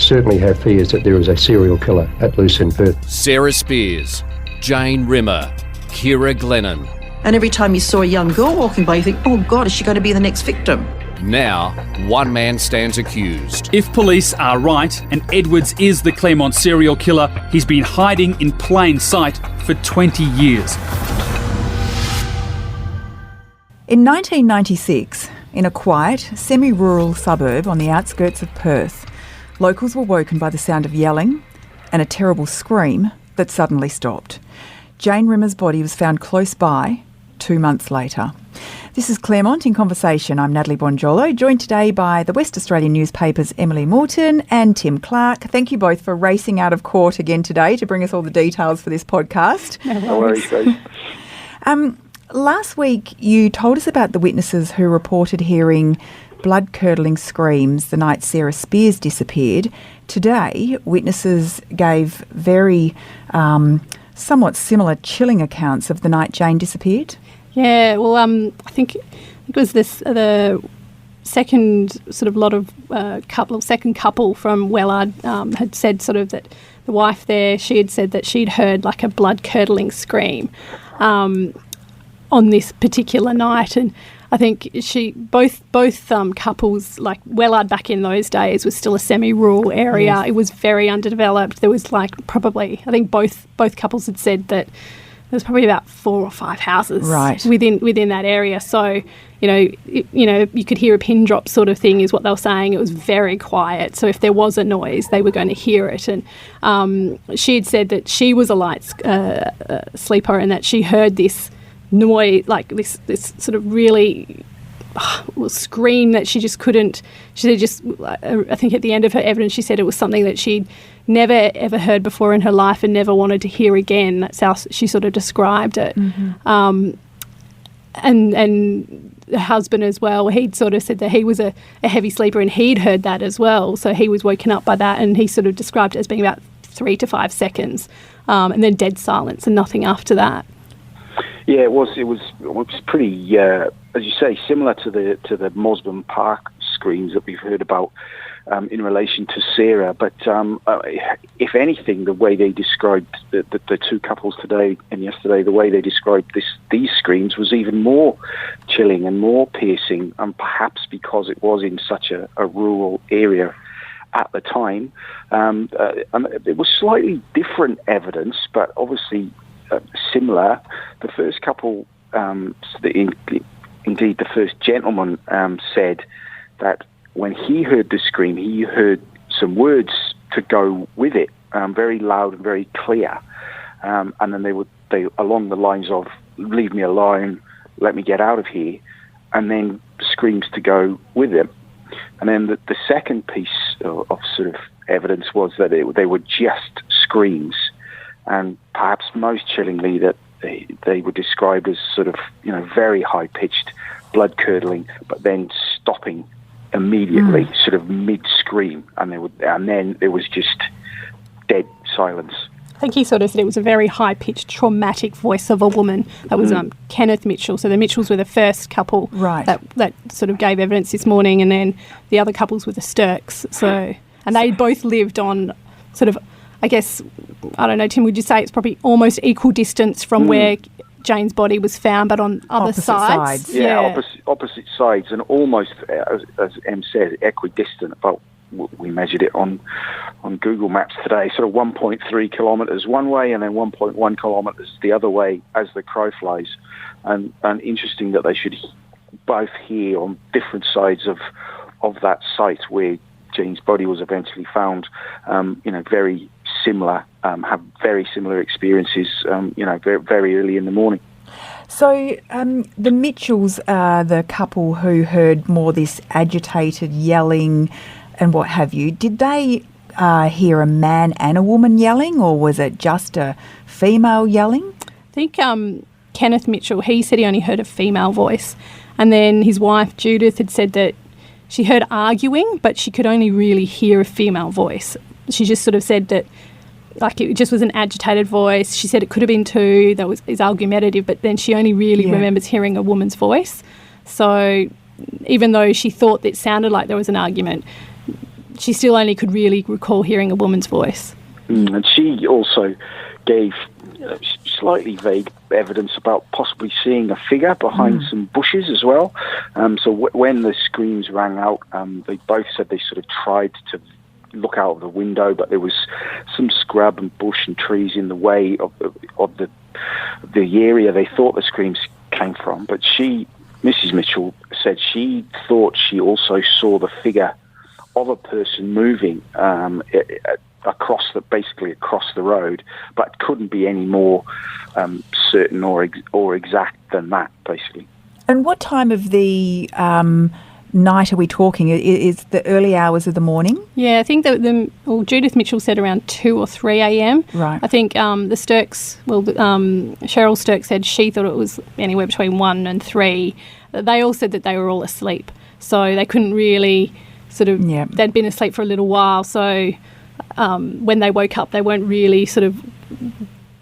certainly have fears that there is a serial killer at loose in Perth. Sarah Spears, Jane Rimmer, Ciara Glennon. And every time you saw a young girl walking by, you think, oh God, is she going to be the next victim? Now, one man stands accused. If police are right and Edwards is the Claremont serial killer, he's been hiding in plain sight for 20 years. In 1996, in a quiet, semi-rural suburb on the outskirts of Perth, locals were woken by the sound of yelling and a terrible scream that suddenly stopped. Jane Rimmer's body was found close by 2 months later. This is Claremont in Conversation. I'm Natalie Bongiolo, joined today by the West Australian newspapers Emily Moulton and Tim Clark. Thank you both for racing out of court again today to bring us all the details for this podcast. No worries, guys. Last week you told us about the witnesses who reported hearing blood-curdling screams the night Sarah Spears disappeared. Today, witnesses gave very somewhat similar chilling accounts of the night Jane disappeared. Yeah, well, I think it was the second sort of lot of second couple from Wellard had said sort of that the wife there, she had said that she'd heard like a blood-curdling scream on this particular night, and I think both couples, like Wellard back in those days was still a semi-rural area. Yes. It was very underdeveloped. There was like probably, I think both couples had said that there was probably about 4 or 5 houses within that area. So, you could hear a pin drop sort of thing is what they were saying. It was very quiet. So if there was a noise, they were going to hear it. And she had said that she was a light sleeper and that she heard this noise, like this sort of really scream that she just couldn't. She just, I think at the end of her evidence, she said it was something that she'd never ever heard before in her life and never wanted to hear again. That's how she sort of described it. Mm-hmm. And the husband as well, he'd sort of said that he was a heavy sleeper and he'd heard that as well. So he was woken up by that, and he sort of described it as being about 3 to 5 seconds, and then dead silence and nothing after that. Yeah, it was pretty, as you say, similar to the Mosman Park screams that we've heard about in relation to Sarah. But if anything, the way they described the two couples today and yesterday, the way they described these screams was even more chilling and more piercing, and perhaps because it was in such a rural area at the time. It was slightly different evidence, but obviously similar. The first couple, indeed the first gentleman, said that when he heard the scream, he heard some words to go with it, very loud and very clear, and then they along the lines of "Leave me alone, let me get out of here," and then screams to go with it. And then the second piece of sort of evidence was that they were just screams. And perhaps most chillingly, that they were described as sort of, very high-pitched, blood-curdling, but then stopping immediately, sort of mid-scream, and then there was just dead silence. I think he sort of said it was a very high-pitched, traumatic voice of a woman. That was Kenneth Mitchell. So the Mitchells were the first couple that sort of gave evidence this morning, and then the other couples were the Sturks. And they both lived on sort of, I guess, I don't know, Tim, would you say it's probably almost equal distance from where Jane's body was found, but on other sides? Yeah, opposite sides, and almost, as Em said, equidistant. About, we measured it on Google Maps today, sort of 1.3 kilometres one way and then 1.1 kilometres the other way as the crow flies. And interesting that they should both hear on different sides of that site where Jane's body was eventually found, very similar, have very similar experiences, very, very early in the morning. So the Mitchells are the couple who heard more this agitated yelling and what have you. Did they hear a man and a woman yelling, or was it just a female yelling? I think Kenneth Mitchell, he said he only heard a female voice. And then his wife, Judith, had said that she heard arguing, but she could only really hear a female voice. She just sort of said that, like, it just was an agitated voice. She said it could have been two, that is argumentative, but then she only really remembers hearing a woman's voice. So even though she thought that it sounded like there was an argument, she still only could really recall hearing a woman's voice. And she also gave slightly vague evidence about possibly seeing a figure behind some bushes as well. So when the screams rang out, they both said they sort of tried to look out of the window, but there was some scrub and bush and trees in the way of the area they thought the screams came from. But Mrs. Mitchell said she thought she also saw the figure of a person moving across the road, but couldn't be any more certain or exact than that, basically. And what time of the night are we talking? Is the early hours of the morning? Yeah, I think that Judith Mitchell said around 2 or 3 a.m. Right. I think the Sturks, Cheryl Sturk said she thought it was anywhere between 1 and 3. They all said that they were all asleep, so they couldn't really they'd been asleep for a little while, so when they woke up they weren't really sort of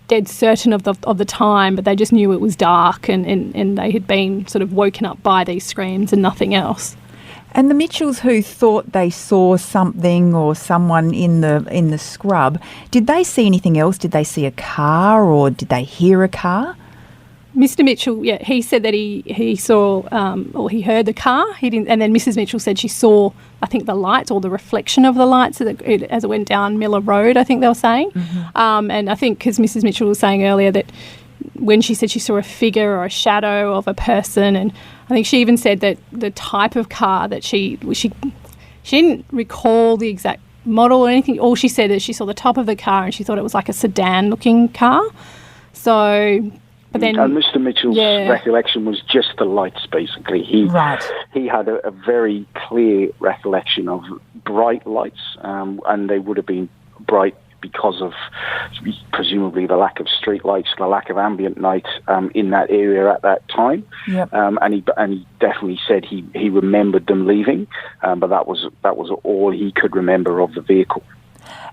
dead certain of the time, but they just knew it was dark and they had been sort of woken up by these screams and nothing else. And the Mitchells, who thought they saw something or someone in the scrub, did they see anything else? Did they see a car or did they hear a car? Mr. Mitchell, he said that he saw or he heard the car. He didn't, and then Mrs. Mitchell said she saw, I think, the lights or the reflection of the lights as it went down Miller Road, I think they were saying. And I think because Mrs. Mitchell was saying earlier that when she said she saw a figure or a shadow of a person, and I think she even said that the type of car that she didn't recall the exact model or anything. All she said is she saw the top of the car and she thought it was like a sedan-looking car. So... But then, and Mr. Mitchell's recollection was just the lights, basically. He had a very clear recollection of bright lights, and they would have been bright because of presumably the lack of street lights, the lack of ambient light in that area at that time. Yep. And he definitely said he remembered them leaving, but that was all he could remember of the vehicle.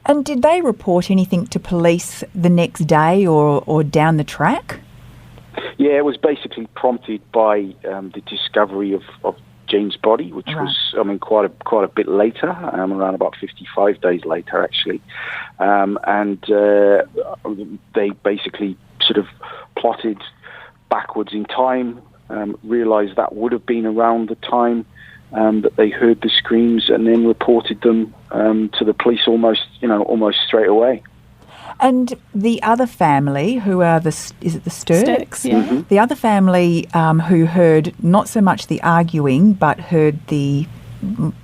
And did they report anything to police the next day or down the track? Yeah, it was basically prompted by the discovery of Jane's body, which was, quite a bit later, around about 55 days later, actually. And they basically sort of plotted backwards in time, realised that would have been around the time that they heard the screams, and then reported them to the police almost straight away. And the other family, who are is it the Sturks? Sturks, yeah. Mm-hmm. The other family who heard not so much the arguing, but heard the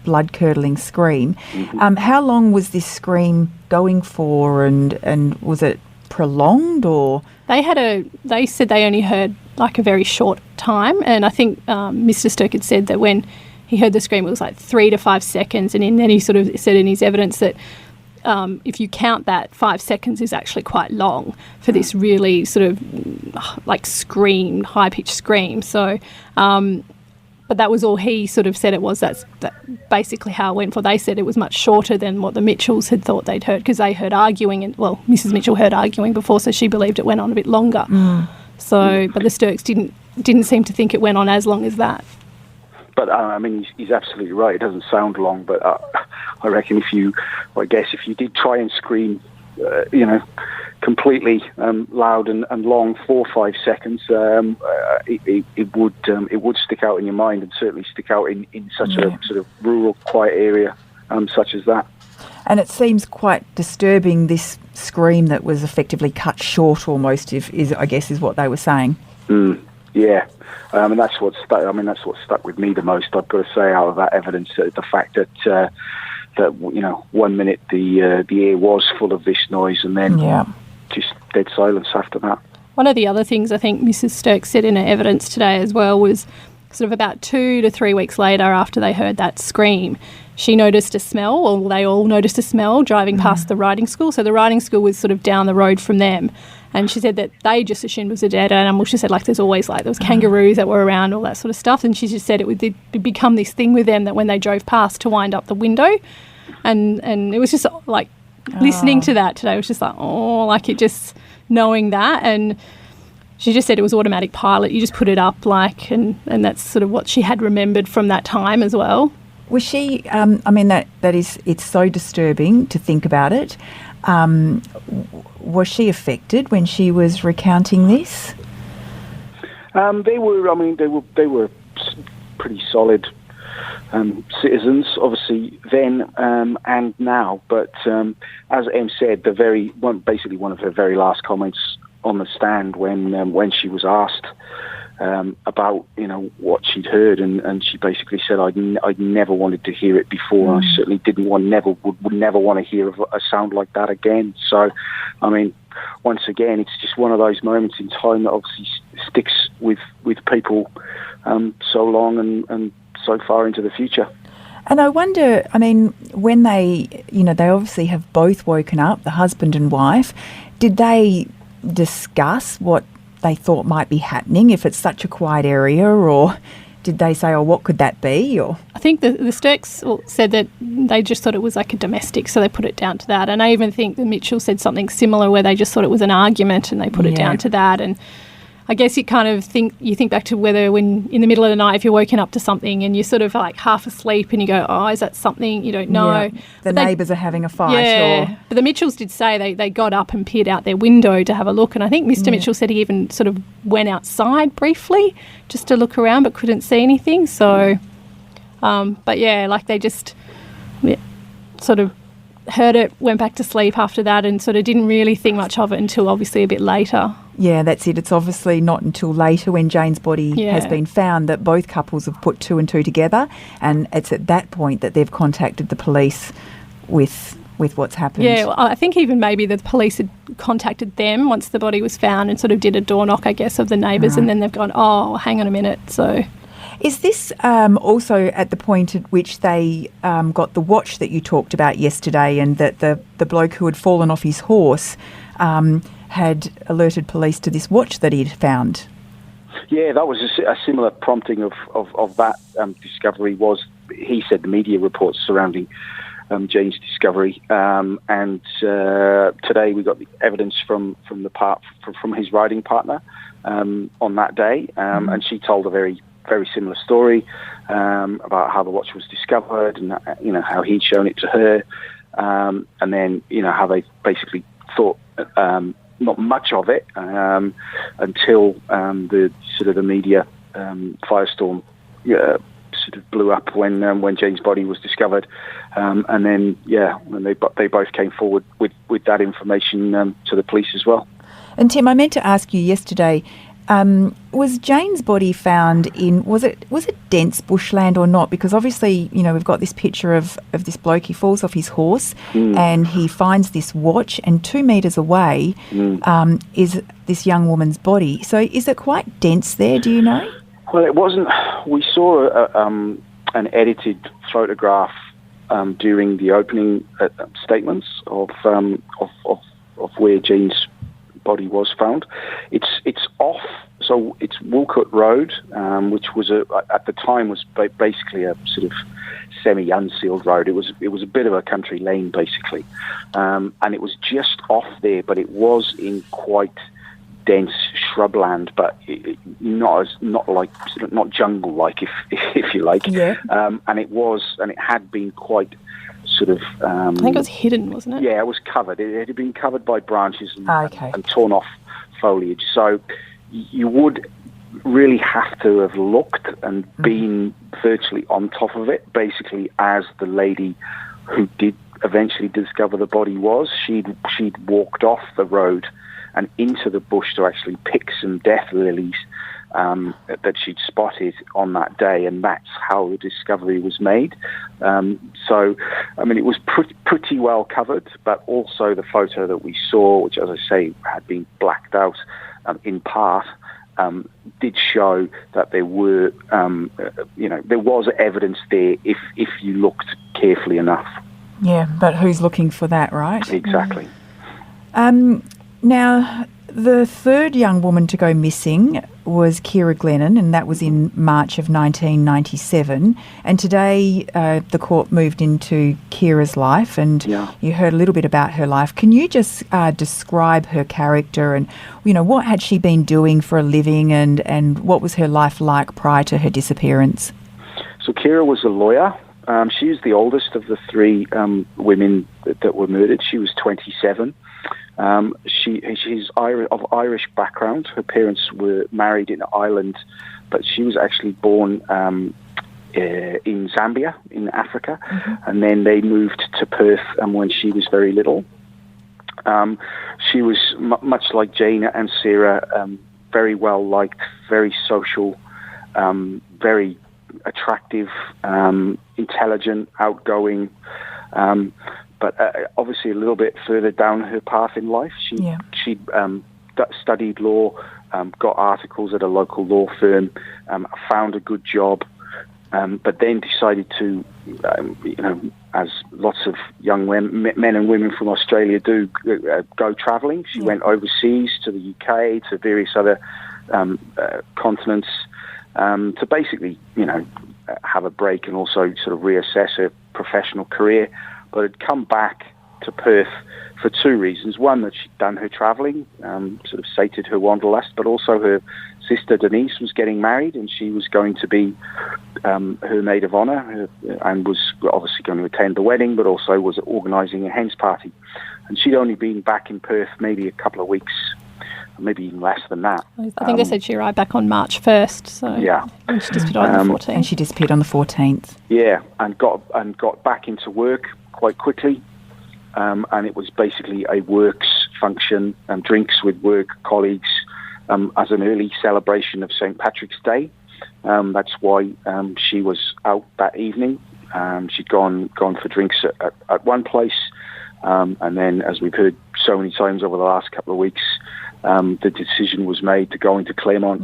blood-curdling scream. How long was this scream going for, and was it prolonged or? They said they only heard like a very short time, and I think Mr. Sturk had said that when he heard the scream it was like 3 to 5 seconds, and then he sort of said in his evidence that if you count that, 5 seconds is actually quite long for this really sort of like scream, high-pitched scream. So, but that was all he sort of said it was. That's basically how it went for. They said it was much shorter than what the Mitchells had thought they'd heard, because they heard arguing, and Mrs. Mitchell heard arguing before, so she believed it went on a bit longer. So, but the Sturks didn't seem to think it went on as long as that. But he's absolutely right. It doesn't sound long, but I reckon if you did try and scream, completely loud and long for 5 seconds, it would stick out in your mind, and certainly stick out in such a sort of rural, quiet area such as that. And it seems quite disturbing, this scream that was effectively cut short almost, is what they were saying. Yeah, and that's what stuck with me the most. I've got to say, out of that evidence, the fact that 1 minute the air was full of this noise, and then just dead silence after that. One of the other things I think Mrs. Sturk said in her evidence today as well was sort of about 2 to 3 weeks later, after they heard that scream, she noticed a smell, or they all noticed a smell driving past the riding school. So the riding school was sort of down the road from them. And she said that they just assumed it was a dead animal. She said, there was kangaroos that were around, all that sort of stuff. And she just said it would become this thing with them that when they drove past, to wind up the window. And it was just like listening to that today was just it just knowing that. And she just said it was automatic pilot. You just put it up and that's sort of what she had remembered from that time as well. Was she, it's so disturbing to think about it. Was she affected when she was recounting this? They were pretty solid citizens, obviously then and now. But as Em said, basically one of her very last comments on the stand when she was asked about what she'd heard, and she basically said, I'd never wanted to hear it before. I certainly would never want to hear a sound like that again. So, once again, it's just one of those moments in time that obviously sticks with people so long and so far into the future. And I wonder, when they obviously have both woken up, the husband and wife, did they discuss what they thought might be happening if it's such a quiet area, or did they say, what could that be? Or I think the Sturks said that they just thought it was like a domestic, so they put it down to that. And I even think the Mitchell said something similar where they just thought it was an argument and they put it down to that. And I guess you kind of think back to whether when in the middle of the night, if you're woken up to something and you're sort of like half asleep and you go, is that something? You don't know. Yeah. The neighbours are having a fight. Yeah. But the Mitchells did say they got up and peered out their window to have a look. And I think Mr. Mitchell said he even sort of went outside briefly just to look around but couldn't see anything. So, they just sort of heard it, went back to sleep after that and sort of didn't really think much of it until obviously a bit later. Yeah, that's it. It's obviously not until later when Jane's body has been found that both couples have put two and two together, and it's at that point that they've contacted the police with what's happened. Yeah, well, I think even maybe the police had contacted them once the body was found and sort of did a door knock, I guess, of the neighbours, and then they've gone, hang on a minute, so... Is this also at the point at which they got the watch that you talked about yesterday, and that the bloke who had fallen off his horse had alerted police to this watch that he'd found? Yeah, that was a similar prompting of that discovery. Was, he said, the media reports surrounding Jane's discovery, and today we got the evidence from his riding partner on that day, and she told a very similar story about how the watch was discovered and how he'd shown it to her, and then how they basically thought not much of it until the media firestorm sort of blew up when Jane's body was discovered, and then they both came forward with that information to the police as well. And Tim, I meant to ask you yesterday, was Jane's body found in, was it dense bushland or not? Because obviously, we've got this picture of this bloke, he falls off his horse and he finds this watch, and 2 metres away is this young woman's body. So is it quite dense there, do you know? Well, it wasn't. We saw an edited photograph during the opening statements of where Jane's body was found. It's off, so it's Woolcote Road, which was at the time was basically a sort of semi-unsealed road. It was a bit of a country lane basically, and it was just off there, but it was in quite dense shrubland, but not jungle like, if you like. Yeah. And it had been quite sort of... I think it was hidden, wasn't it? Yeah, it was covered. It had been covered by branches and torn off foliage. So you would really have to have looked and been virtually on top of it, basically, as the lady who did eventually discover the body was. She'd walked off the road and into the bush to actually pick some death lilies that she'd spotted on that day, and that's how the discovery was made. So, it was pretty well covered, but also the photo that we saw, which, as I say, had been blacked out in part, did show that there were, there was evidence there if you looked carefully enough. Yeah, but who's looking for that, right? Exactly. Now, the third young woman to go missing was Ciara Glennon, and that was in March of 1997. And today the court moved into Ciara's life, and you heard a little bit about her life. Can you just describe her character and, what had she been doing for a living, and what was her life like prior to her disappearance? So Ciara was a lawyer. She was the oldest of the three women that were murdered. She was 27. She's of Irish background. Her parents were married in Ireland, but she was actually born in Zambia, in Africa, and then they moved to Perth when she was very little. She was much like Jane and Ciara, very well liked, very social, very attractive, intelligent, outgoing, but obviously a little bit further down her path in life. She studied law, got articles at a local law firm, found a good job, but then decided to, as lots of young men and women from Australia do, go travelling. She went overseas to the UK, to various other continents, to basically, have a break and also sort of reassess her professional career. But had come back to Perth for two reasons. One, that she'd done her travelling, sort of sated her wanderlust, but also her sister Denise was getting married, and she was going to be her maid of honour, and was obviously going to attend the wedding, but also was organising a hen's party. And she'd only been back in Perth maybe a couple of weeks, maybe even less than that. I think they said she arrived back on March 1st. So yeah, and she disappeared on the 14th. And she disappeared on the 14th. Yeah, and got back into work quite quickly. And it was basically a works function, drinks with work colleagues, as an early celebration of St. Patrick's Day. That's why she was out that evening. She'd gone for drinks at one place, and then, as we've heard so many times over the last couple of weeks, the decision was made to go into Claremont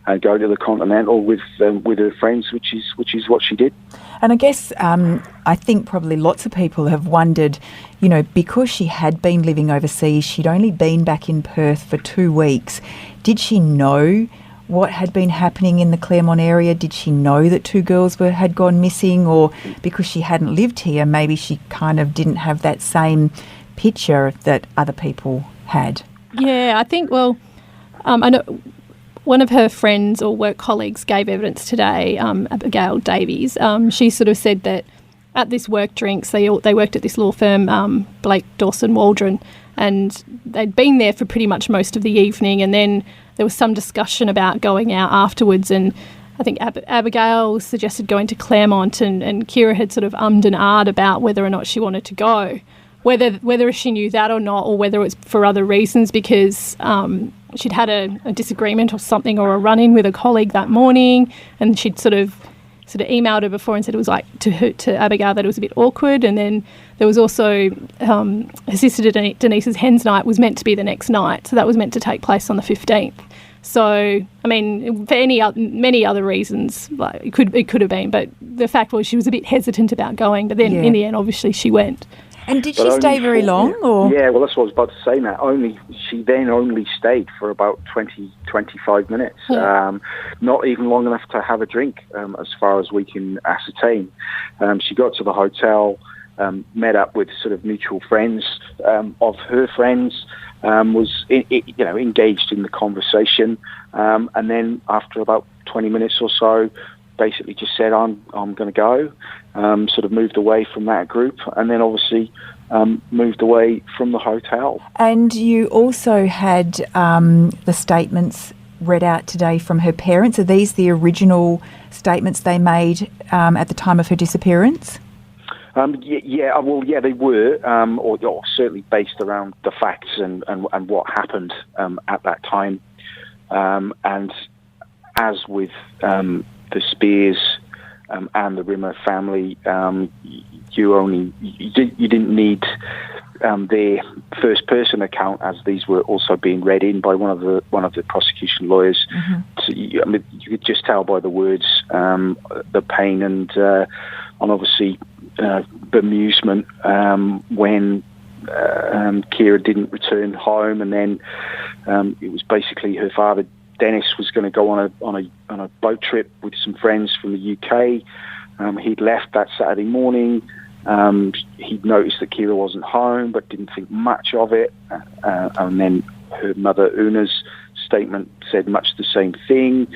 and go to the Continental with her friends, which is what she did. And I guess I think probably lots of people have wondered, because she had been living overseas, she'd only been back in Perth for 2 weeks. Did she know what had been happening in the Claremont area? Did she know that two girls had gone missing? Or because she hadn't lived here, maybe she kind of didn't have that same picture that other people had? Yeah, I think, I know one of her friends or work colleagues gave evidence today, Abigail Davies. She sort of said that at this work drinks, they worked at this law firm, Blake Dawson Waldron, and they'd been there for pretty much most of the evening, and then there was some discussion about going out afterwards, and I think Abigail suggested going to Claremont, and Ciara had sort of ummed and ahed about whether or not she wanted to go. Whether she knew that or not, or whether it was for other reasons, because she'd had a disagreement or something, or a run-in with a colleague that morning, and she'd sort of emailed her before and said it was like to Abigail that it was a bit awkward. And then there was also her sister Denise's hen's night was meant to be the next night, so that was meant to take place on the 15th. So, I mean, for many other reasons, like it could have been, but the fact was she was a bit hesitant about going, but then in the end, obviously, she went. And did she stay very long? Or? Yeah, well, that's what I was about to say, Matt. She then only stayed for about 20, 25 minutes. Yeah. Not even long enough to have a drink, as far as we can ascertain. She got to the hotel, met up with sort of mutual friends of her friends, was engaged in the conversation, and then after about 20 minutes or so, basically just said, I'm going to go, sort of moved away from that group, and then obviously moved away from the hotel. And you also had the statements read out today from her parents. Are these the original statements they made at the time of her disappearance? They were, or certainly based around the facts and what happened at that time. And as with the Spears and the Rimmer family, you didn't need their first person account, as these were also being read in by one of the prosecution lawyers. Mm-hmm. So you could just tell by the words the pain and obviously bemusement when Ciara didn't return home, and then it was basically her father Dennis was going to go on a boat trip with some friends from the UK. He'd left that Saturday morning. He'd noticed that Ciara wasn't home, but didn't think much of it. And then her mother Una's statement said much the same thing.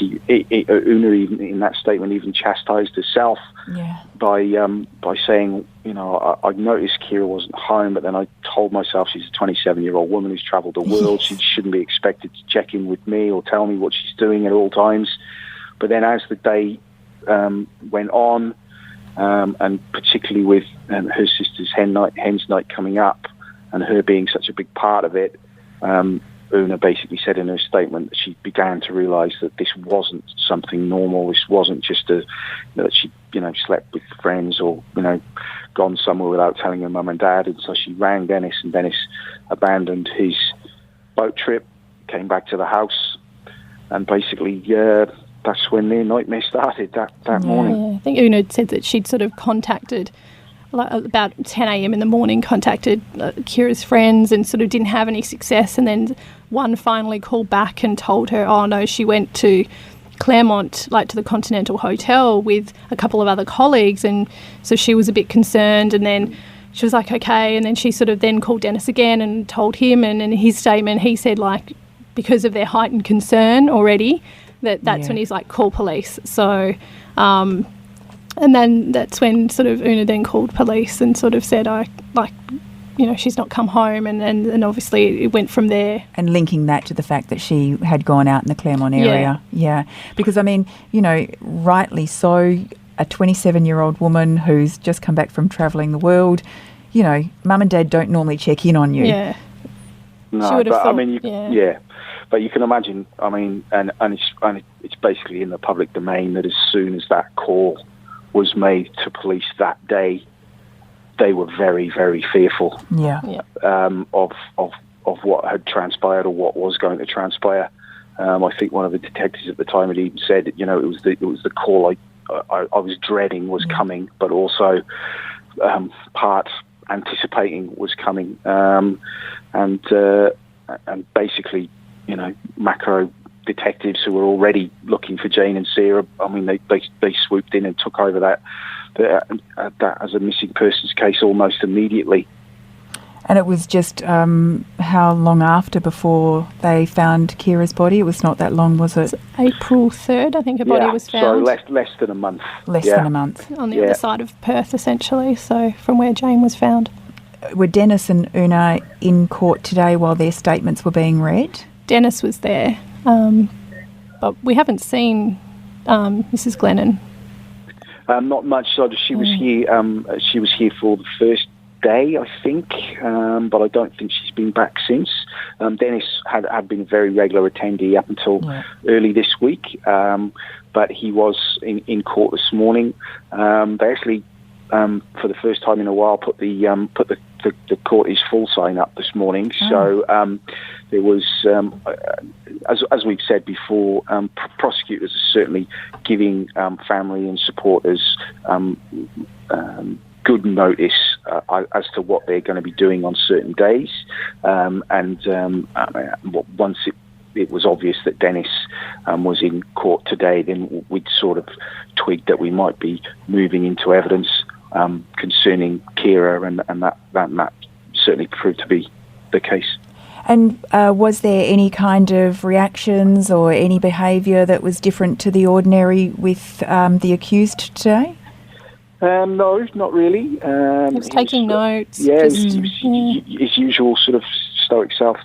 Una even in that statement even chastised herself by saying, I noticed Ciara wasn't home, but then I told myself she's a 27-year-old woman who's travelled the world. She shouldn't be expected to check in with me or tell me what she's doing at all times. But then as the day went on, and particularly with her sister's hen's night coming up, and her being such a big part of it, Una basically said in her statement that she began to realise that this wasn't something normal. This wasn't just that she, slept with friends or, gone somewhere without telling her mum and dad. And so she rang Dennis, and Dennis abandoned his boat trip, came back to the house, and basically, that's when their nightmare started that morning. I think Una said that she'd sort of contacted, about 10 a.m. in the morning, contacted Ciara's friends and sort of didn't have any success. And then one finally called back and told her, oh no, she went to Claremont, to the Continental Hotel with a couple of other colleagues. And so she was a bit concerned, and then she was like, okay. And then she sort of then called Dennis again and told him, and in his statement he said, because of their heightened concern already, that's when he's like, call police. So and then that's when sort of Una then called police and sort of said, she's not come home, and obviously it went from there. And linking that to the fact that she had gone out in the Claremont area. Yeah. Because, rightly so, a 27-year-old woman who's just come back from travelling the world, mum and dad don't normally check in on you. Yeah. No, but you can imagine, and it's basically in the public domain that as soon as that call was made to police that day, they were very, very fearful of what had transpired or what was going to transpire. I think one of the detectives at the time had even said, it was the call I was dreading was coming, but also part anticipating was coming, and basically, macro detectives who were already looking for Jane and Ciara, they swooped in and took over that as a missing persons case almost immediately. And it was just how long after before they found Ciara's body? It was not that long, was it? April 3rd, I think her body was found. So less than a month. Less than a month. On the other side of Perth, essentially, so from where Jane was found. Were Dennis and Una in court today while their statements were being read? Dennis was there, but we haven't seen Mrs. Glennon. Not much. So she was here. She was here for the first day, I think, but I don't think she's been back since. Dennis had been a very regular attendee up until early this week, but he was in court this morning. They actually, for the first time in a while, put the court is full sign up this morning. So there was, as we've said before, prosecutors are certainly giving family and supporters good notice as to what they're going to be doing on certain days. Once it was obvious that Dennis was in court today, then we'd sort of twigged that we might be moving into evidence concerning Ciara, and that certainly proved to be the case. And was there any kind of reactions or any behaviour that was different to the ordinary with the accused today? No, not really. He was taking notes. Yeah, his usual sort of stoic self,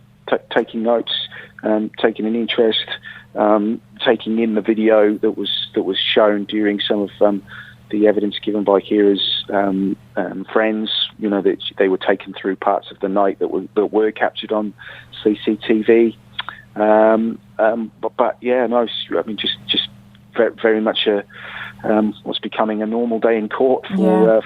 taking notes, taking an interest, taking in the video that was shown during some of the evidence given by Ciara's friends. That they were taken through parts of the night that were captured on CCTV. But yeah, no, just very much what's becoming a normal day in court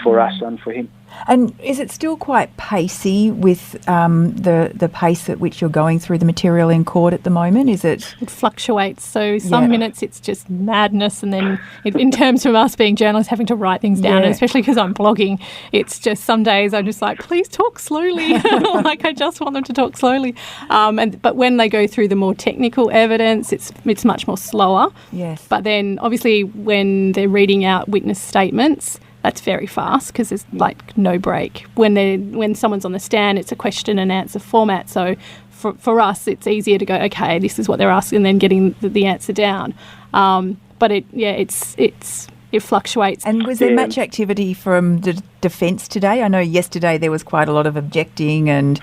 for us and for him. And is it still quite pacey with the pace at which you're going through the material in court at the moment? Is it? It fluctuates. So some minutes it's just madness, and then in terms of us being journalists having to write things down, and especially because I'm blogging, it's just some days I'm just like, please talk slowly. I just want them to talk slowly. But when they go through the more technical evidence, it's much more slower. Yes. But then obviously when they're reading out witness statements, that's very fast because there's no break. When someone's on the stand, it's a question and answer format. So for us, it's easier to go, okay, this is what they're asking, and then getting the answer down. But it fluctuates. And was there much activity from the defence today? I know yesterday there was quite a lot of objecting and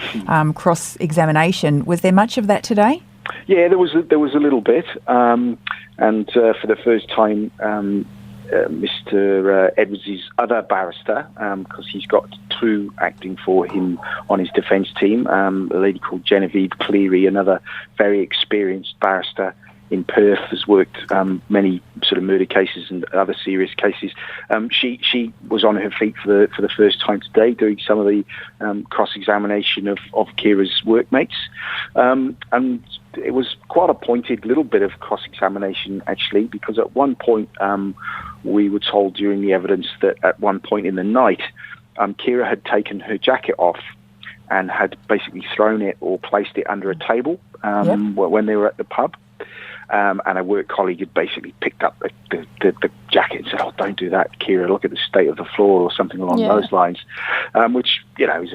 cross-examination. Was there much of that today? Yeah, there was a little bit, and for the first time, Mr. Edwards' other barrister, because he's got two acting for him on his defence team, a lady called Genevieve Cleary, another very experienced barrister in Perth, has worked many sort of murder cases and other serious cases. She was on her feet for the first time today, doing some of the cross-examination of Ciara's workmates, and it was quite a pointed little bit of cross-examination actually, because at one point we were told during the evidence that at one point in the night Ciara had taken her jacket off and had basically thrown it or placed it under a table when they were at the pub. And a work colleague had basically picked up the jacket and said, "Oh, don't do that, Ciara. Look at the state of the floor," or something along those lines. Which is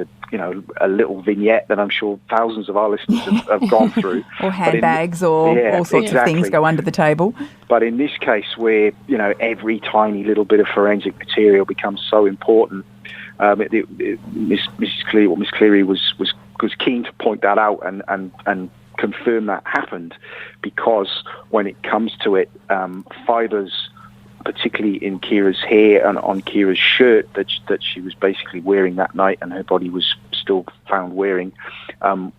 a little vignette that I'm sure thousands of our listeners have gone through. Or handbags, all sorts of things go under the table. But in this case, where every tiny little bit of forensic material becomes so important, Miss Cleary was keen to point that out and confirm that happened, because when it comes to it, fibres, particularly in Ciara's hair and on Ciara's shirt that she was basically wearing that night and her body was still found wearing,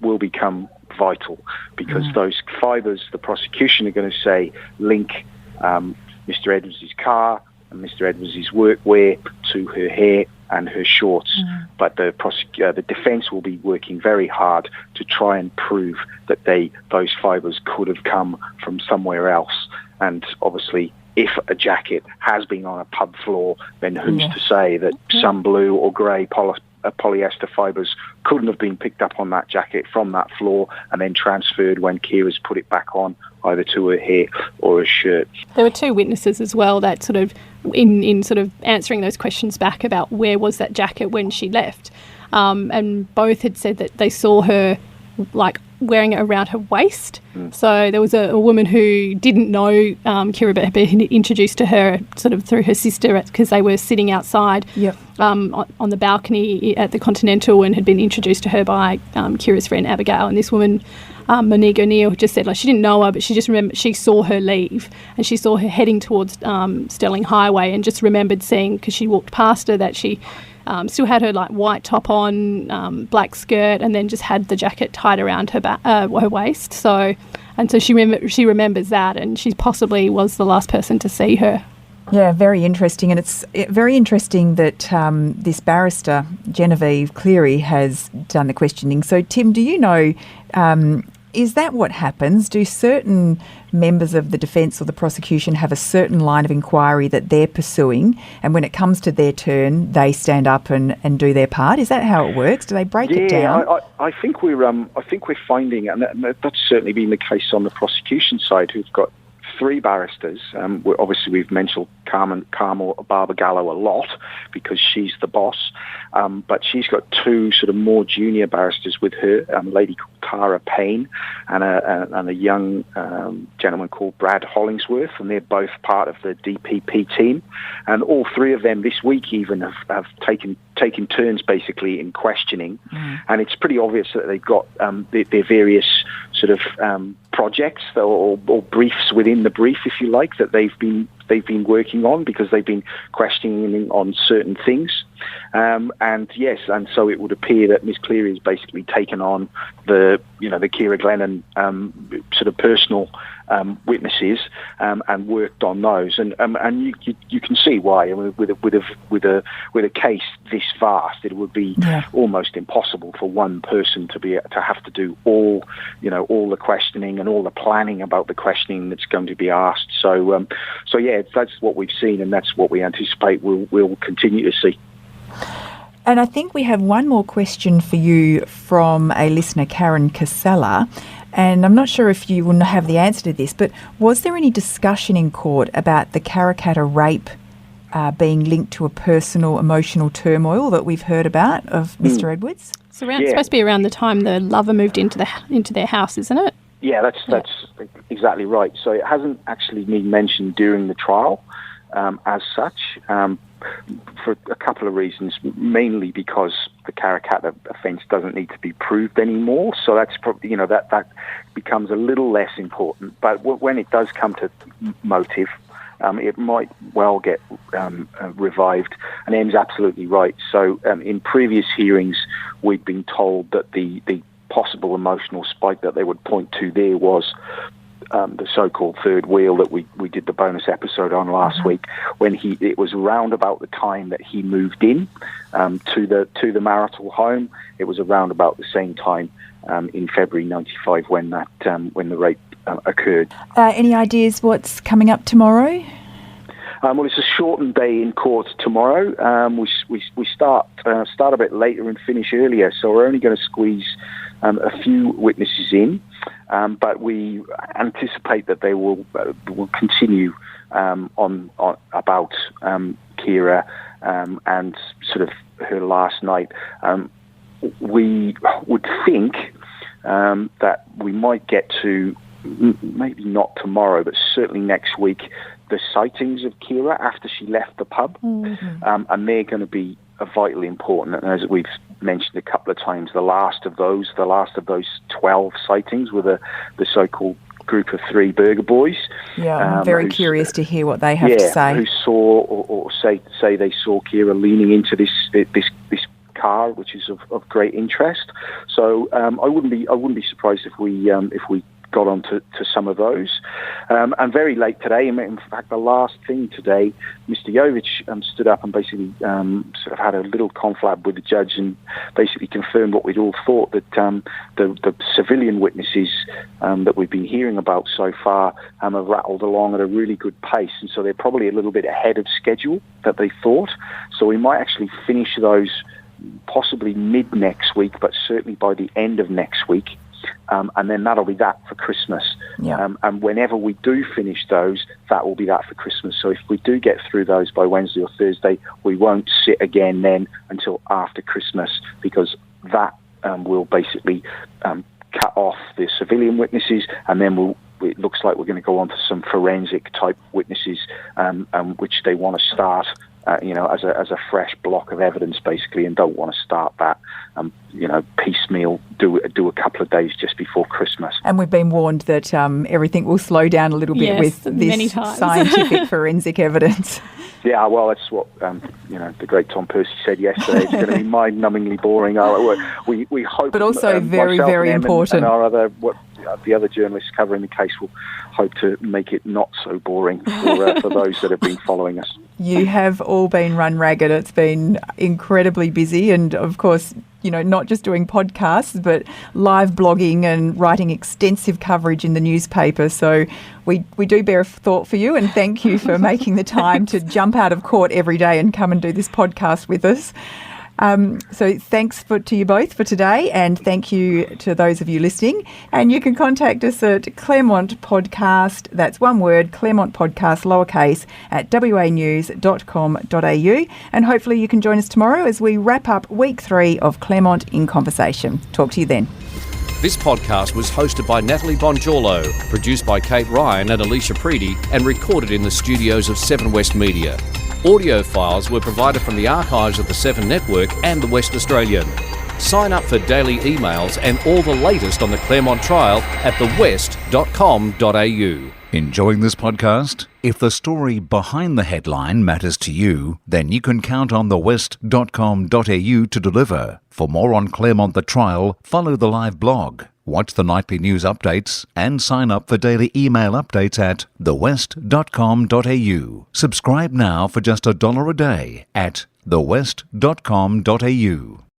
will become vital, because those fibres, the prosecution are going to say, link Mr. Edwards' car and Mr. Edwards' workwear to her hair and her shorts. But the defence will be working very hard to try and prove that those fibres could have come from somewhere else. And obviously, if a jacket has been on a pub floor, then who's to say that some blue or grey polyester fibres couldn't have been picked up on that jacket from that floor and then transferred when Ciara's put it back on, either to her hair or her shirt. There were two witnesses as well that sort of, in sort of answering those questions back about where was that jacket when she left, and both had said that they saw her wearing it around her waist. So there was a woman who didn't know Ciara, but had been introduced to her sort of through her sister, because they were sitting outside on the balcony at the Continental, and had been introduced to her by Ciara's friend Abigail. And this woman, Monique O'Neill, just said she didn't know her, but she just remembered she saw her leave, and she saw her heading towards Sterling Highway, and just remembered seeing, because she walked past her, that she still had her white top on, black skirt, and then just had the jacket tied around her waist. So she remembers that, and she possibly was the last person to see her. Yeah, very interesting. And it's very interesting that this barrister, Genevieve Cleary, has done the questioning. So, Tim, do you know, is that what happens? Do certain members of the defence or the prosecution have a certain line of inquiry that they're pursuing, and when it comes to their turn, they stand up and do their part? Is that how it works? Do they break it down? I think we're finding, and that's certainly been the case on the prosecution side, who've got three barristers. Obviously, we've mentioned Carmel Barbagallo a lot because she's the boss, but she's got two sort of more junior barristers with her, a lady called Tara Payne and a young gentleman called Brad Hollingsworth, and they're both part of the DPP team. And all three of them this week even have taken turns basically in questioning, and it's pretty obvious that they've got their various sort of projects or briefs within the brief, if you like, that they've been working on, because they've been questioning on certain things. And so it would appear that Miss Cleary has basically taken on the Ciara Glennon sort of personal witnesses and worked on those, and you can see why. I mean, with a case this vast, it would be almost impossible for one person to have to do all the questioning and all the planning about the questioning that's going to be asked. So that's what we've seen, and that's what we anticipate we'll continue to see. And I think we have one more question for you from a listener, Karen Casella. And I'm not sure if you will have the answer to this, but was there any discussion in court about the Karrakatta rape being linked to a personal emotional turmoil that we've heard about of Mr. Edwards. It's supposed to be around the time the lover moved into their house, isn't it? Yeah, that's exactly right. So it hasn't actually been mentioned during the trial as such, for a couple of reasons, mainly because the Karrakatta offence doesn't need to be proved anymore. So that's probably, that becomes a little less important. But when it does come to motive, it might well get revived. And Em's absolutely right. So in previous hearings, we'd been told that the possible emotional spike that they would point to there was the so-called third wheel that we did the bonus episode on last week, when it was around about the time that he moved in to the marital home. It was around about the same time in February '95 when the rape occurred. Any ideas what's coming up tomorrow? Well, it's a shortened day in court tomorrow. We start a bit later and finish earlier, so we're only going to squeeze a few witnesses in, but we anticipate that they will continue on about Ciara and sort of her last night. We would think that we might get to, maybe not tomorrow, but certainly next week, the sightings of Ciara after she left the pub, and they're going to be vitally important. And as we've mentioned a couple of times, the last of those 12 sightings were the so-called group of 3 burger boys. Yeah, I'm very curious to hear what they have to say. Who saw or say they saw Ciara leaning into this car, which is of great interest. So I wouldn't be surprised if we got on to some of those. And very late today, in fact, the last thing today, Mr. Jovich stood up and basically sort of had a little conflab with the judge and basically confirmed what we'd all thought, that the civilian witnesses that we've been hearing about so far have rattled along at a really good pace, and so they're probably a little bit ahead of schedule that they thought. So we might actually finish those possibly mid next week, but certainly by the end of next week. And then that'll be that for Christmas. Yeah. And whenever we do finish those, that will be that for Christmas. So if we do get through those by Wednesday or Thursday, we won't sit again then until after Christmas, because that will basically cut off the civilian witnesses, and then it looks like we're going to go on to some forensic type witnesses, which they want to start as a fresh block of evidence, basically, and don't want to start that, piecemeal, do a couple of days just before Christmas. And we've been warned that everything will slow down a little bit with this scientific forensic evidence. Yeah, well, that's what the great Tom Percy said yesterday. It's going to be mind-numbingly boring. We hope, but also very, very important. And the other journalists covering the case will hope to make it not so boring for those that have been following us. You have all been run ragged. It's been incredibly busy, and of course, not just doing podcasts, but live blogging and writing extensive coverage in the newspaper. So we do bear a thought for you, and thank you for making the time to jump out of court every day and come and do this podcast with us. So thanks to you both for today, and thank you to those of you listening. And you can contact us at Claremont Podcast, that's one word, Claremont Podcast, lowercase, at wanews.com.au. And hopefully you can join us tomorrow as we wrap up week 3 of Claremont in Conversation. Talk to you then. This podcast was hosted by Natalie Bongiorno, produced by Kate Ryan and Alicia Preedy, and recorded in the studios of 7 West Media. Audio files were provided from the archives of the 7 Network and the West Australian. Sign up for daily emails and all the latest on the Claremont trial at thewest.com.au. Enjoying this podcast? If the story behind the headline matters to you, then you can count on thewest.com.au to deliver. For more on Claremont the trial, follow the live blog, watch the nightly news updates, and sign up for daily email updates at thewest.com.au. Subscribe now for just $1 a day at thewest.com.au.